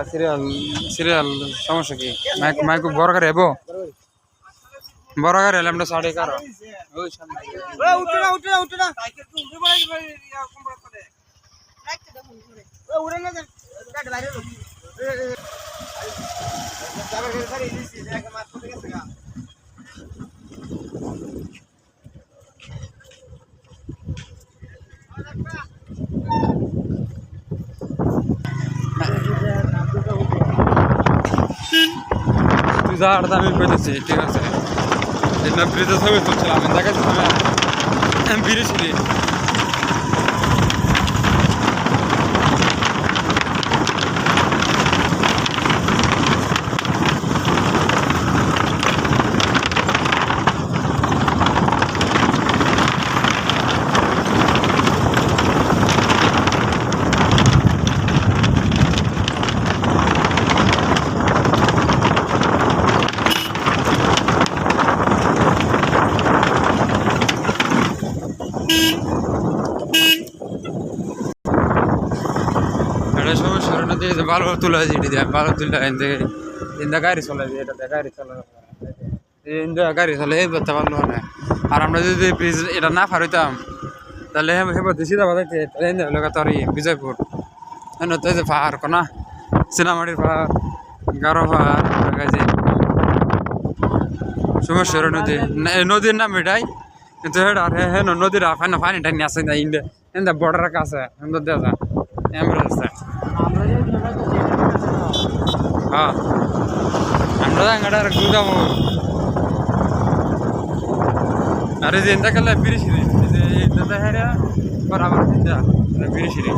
serial serial সমস্যা কি mic mic বড় করে এবো বড় করে এলাম সাড়ে কারো আমি পেতেছি ঠিক আছে ব্রিজে ছবি তুলছিলাম আমি দেখাচ্ছি আমি ফিরেছিলি ভালো তুলে ভালো তুলে ইন্দা গাড়ি চলে এটা গাড়ি চলে ইন্দা গাড়ি চলে এই করতে পারলো না আর আমরা যদি ব্রিজ এটা না পারিতাম তাহলে হেবতে সিধা বাজাইতে তাহলে ইন্দা হলো তোর বিজয়পুর তো যে পাহাড় কোনা সিনামাটির পাহাড় গারো পাহাড় যে সমস্যা নদী নদীর নাম এটাই কিন্তু হ্যাঁ নদীর পানি টানি আছে ইন্দা ইন্দা বর্ডারের কাছে সুন্দর দেখা অ্যাম্বুলেন্স হ্যাঁ আমরা আঙ্গাটা গুদাম আরে যে ಎಂತ ಕಲ್ಲ ಬಿರಿಸಿರಿ ಇದು ಎಂತ ಹೇರ ಬರಾಬರ್ ಬಿರಿಸಿರಿ